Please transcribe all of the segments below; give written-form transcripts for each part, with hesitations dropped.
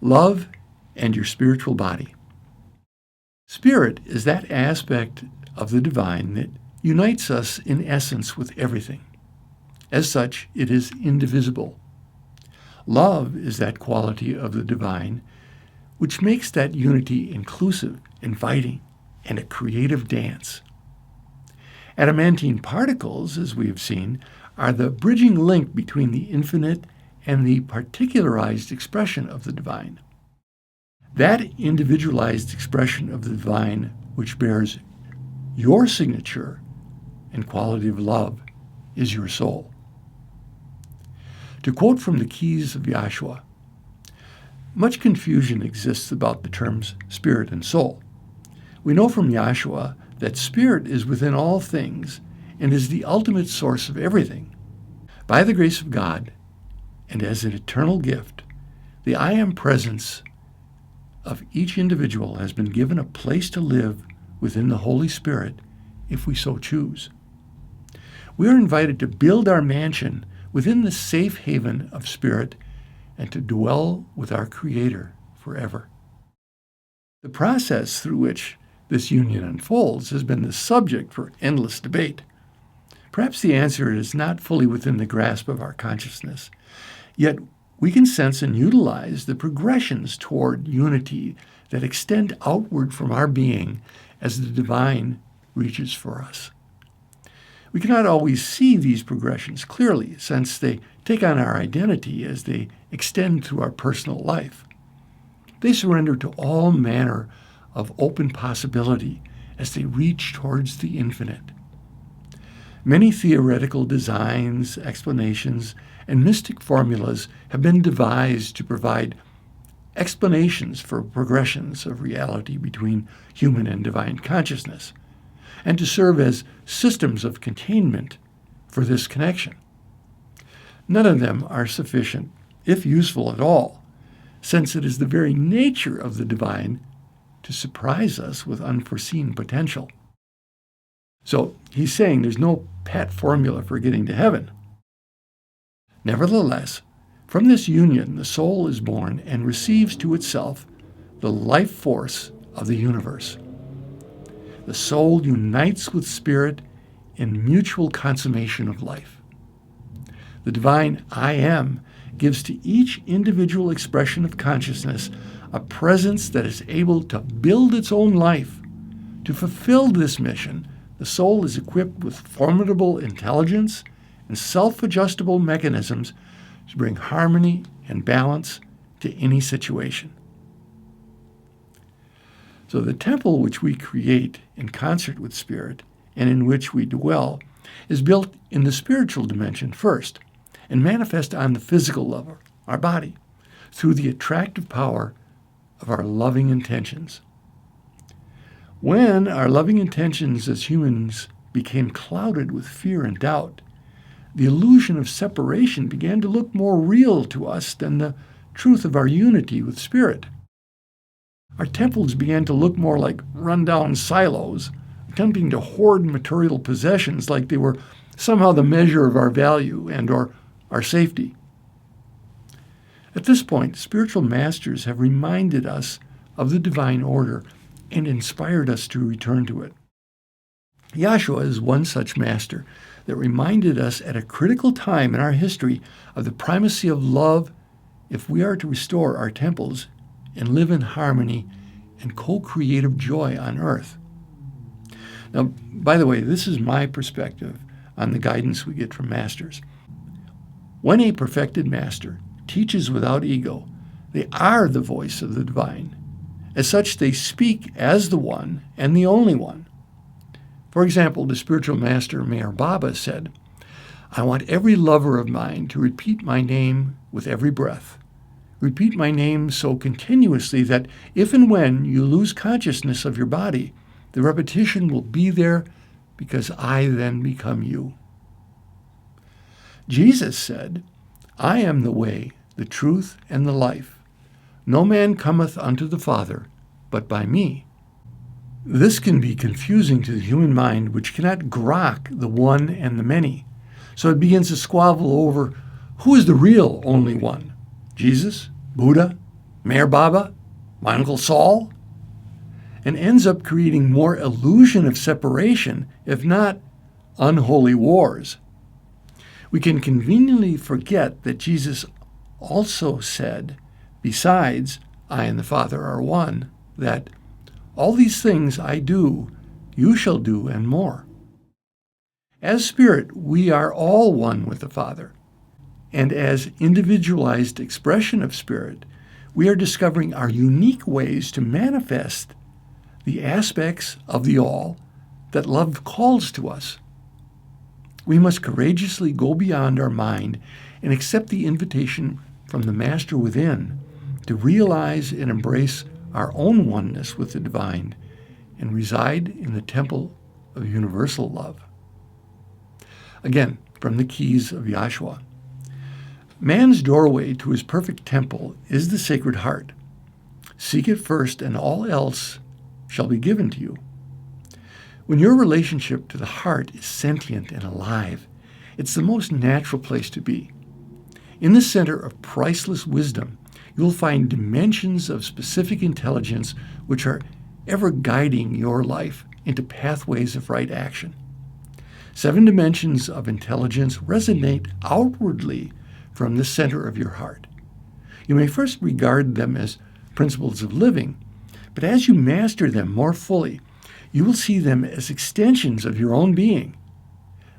love, and your spiritual body. Spirit is that aspect of the divine that unites us in essence with everything. As such, it is indivisible. Love is that quality of the divine which makes that unity inclusive, inviting, and a creative dance. Adamantine particles, as we have seen, are the bridging link between the infinite and the particularized expression of the divine. That individualized expression of the divine which bears your signature and quality of love is your soul. To quote from the Keys of Yahshua, much confusion exists about the terms spirit and soul. We know from Yahshua that spirit is within all things and is the ultimate source of everything. By the grace of God, and as an eternal gift, the I Am presence of each individual has been given a place to live within the Holy Spirit if we so choose. We are invited to build our mansion within the safe haven of spirit and to dwell with our Creator forever. The process through which this union unfolds has been the subject for endless debate. Perhaps the answer is not fully within the grasp of our consciousness, yet we can sense and utilize the progressions toward unity that extend outward from our being as the divine reaches for us. We cannot always see these progressions clearly, since they take on our identity as they extend through our personal life. They surrender to all manner of open possibility as they reach towards the infinite. Many theoretical designs, explanations, and mystic formulas have been devised to provide explanations for progressions of reality between human and divine consciousness, and to serve as systems of containment for this connection. None of them are sufficient, if useful at all, since it is the very nature of the divine to surprise us with unforeseen potential. So he's saying there's no pat formula for getting to heaven. Nevertheless, from this union, the soul is born and receives to itself the life force of the universe. The soul unites with spirit in mutual consummation of life. The divine I Am gives to each individual expression of consciousness a presence that is able to build its own life. To fulfill this mission, the soul is equipped with formidable intelligence and self-adjustable mechanisms to bring harmony and balance to any situation. So the temple which we create in concert with spirit and in which we dwell is built in the spiritual dimension first and manifest on the physical level, our body, through the attractive power of our loving intentions. When our loving intentions as humans became clouded with fear and doubt, the illusion of separation began to look more real to us than the truth of our unity with spirit. Our temples began to look more like run-down silos, attempting to hoard material possessions like they were somehow the measure of our value and or our safety. At this point, spiritual masters have reminded us of the divine order and inspired us to return to it. Yahshua is one such master that reminded us at a critical time in our history of the primacy of love if we are to restore our temples and live in harmony and co-creative joy on earth. Now, by the way, this is my perspective on the guidance we get from masters. When a perfected master teaches without ego, they are the voice of the divine. As such, they speak as the one and the only one. For example, the spiritual master Mayor Baba said, "I want every lover of mine to repeat my name with every breath. Repeat my name so continuously that if and when you lose consciousness of your body, the repetition will be there because I then become you." Jesus said, "I am the way, the truth, and the life. No man cometh unto the Father but by me." This can be confusing to the human mind, which cannot grok the one and the many. So it begins to squabble over who is the real only one, Jesus, Buddha, Mayor Baba, my Uncle Saul, and ends up creating more illusion of separation, if not unholy wars. We can conveniently forget that Jesus also said, besides, I and the Father are one, that all these things I do, you shall do, and more. As Spirit, we are all one with the Father. And as individualized expression of Spirit, we are discovering our unique ways to manifest the aspects of the all that love calls to us. We must courageously go beyond our mind and accept the invitation from the Master within to realize and embrace our own oneness with the divine and reside in the temple of universal love. Again, from the Keys of Yahshua. Man's doorway to his perfect temple is the Sacred Heart. Seek it first, and all else shall be given to you. When your relationship to the heart is sentient and alive, it's the most natural place to be. In the center of priceless wisdom, you'll find dimensions of specific intelligence which are ever guiding your life into pathways of right action. 7 dimensions of intelligence resonate outwardly from the center of your heart. You may first regard them as principles of living, but as you master them more fully, you will see them as extensions of your own being.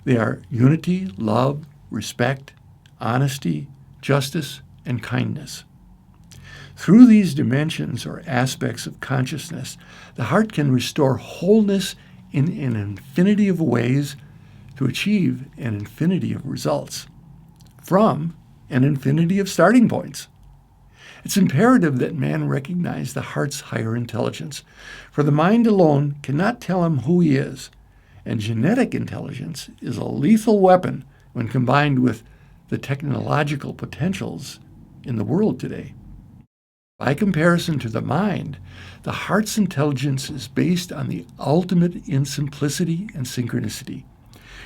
They are unity, love, respect, honesty, justice, and kindness. Through these dimensions or aspects of consciousness, the heart can restore wholeness in an infinity of ways to achieve an infinity of results from an infinity of starting points. It's imperative that man recognize the heart's higher intelligence, for the mind alone cannot tell him who he is, and genetic intelligence is a lethal weapon when combined with the technological potentials in the world today. By comparison to the mind, the heart's intelligence is based on the ultimate in simplicity and synchronicity.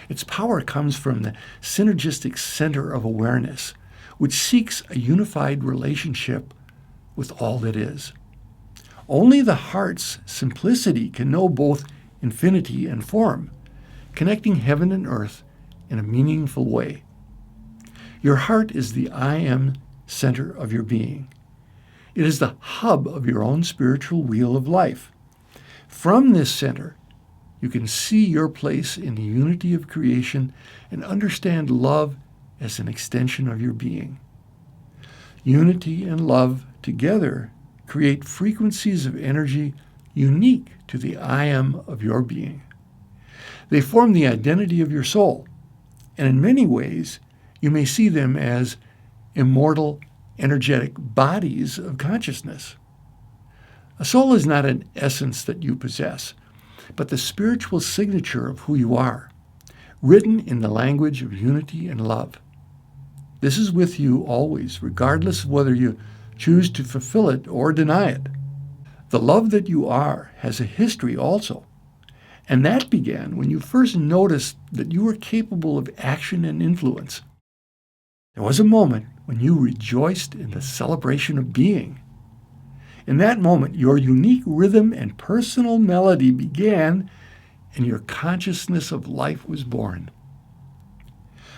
Its power comes from the synergistic center of awareness, which seeks a unified relationship with all that is. Only the heart's simplicity can know both infinity and form, connecting heaven and earth in a meaningful way. Your heart is the I am center of your being. It is the hub of your own spiritual wheel of life. From this center, you can see your place in the unity of creation and understand love as an extension of your being. Unity and love together create frequencies of energy unique to the I am of your being. They form the identity of your soul, and in many ways, you may see them as immortal, energetic bodies of consciousness. A soul is not an essence that you possess, but the spiritual signature of who you are, written in the language of unity and love. This is with you always, regardless of whether you choose to fulfill it or deny it. The love that you are has a history also, and that began when you first noticed that you were capable of action and influence. There was a moment when you rejoiced in the celebration of being. In that moment, your unique rhythm and personal melody began, and your consciousness of life was born.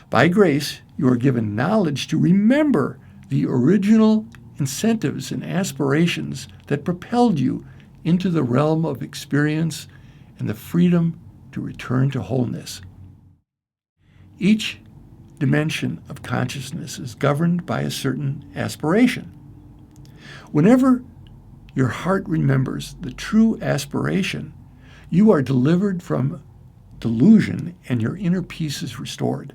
By grace, you are given knowledge to remember the original incentives and aspirations that propelled you into the realm of experience and the freedom to return to wholeness. Each dimension of consciousness is governed by a certain aspiration. Whenever your heart remembers the true aspiration, you are delivered from delusion and your inner peace is restored.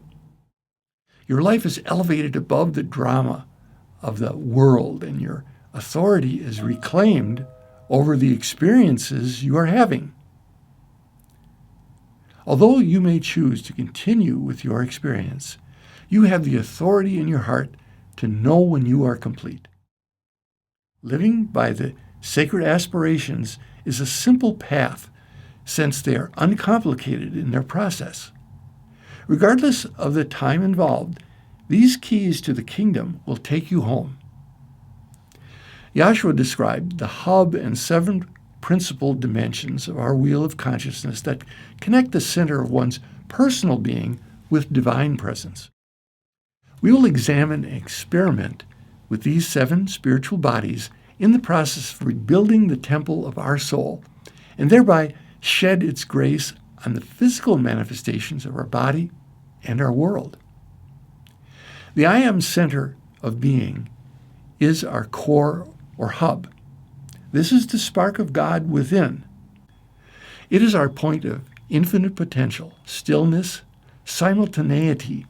Your life is elevated above the drama of the world, and your authority is reclaimed over the experiences you are having. Although you may choose to continue with your experience, you have the authority in your heart to know when you are complete. Living by the sacred aspirations is a simple path, since they are uncomplicated in their process. Regardless of the time involved, these keys to the kingdom will take you home. Yahshua described the hub and 7 principal dimensions of our wheel of consciousness that connect the center of one's personal being with divine presence. We will examine and experiment with these 7 spiritual bodies in the process of rebuilding the temple of our soul, and thereby shed its grace on the physical manifestations of our body and our world. The I Am center of being is our core or hub. This is the spark of God within. It is our point of infinite potential, stillness, simultaneity,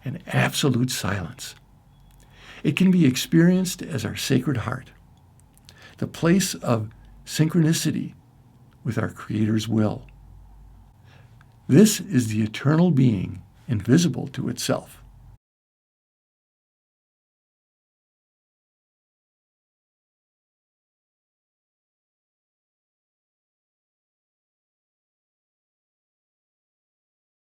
and absolute silence. It can be experienced as our sacred heart, the place of synchronicity with our Creator's will. This is the eternal being invisible to itself.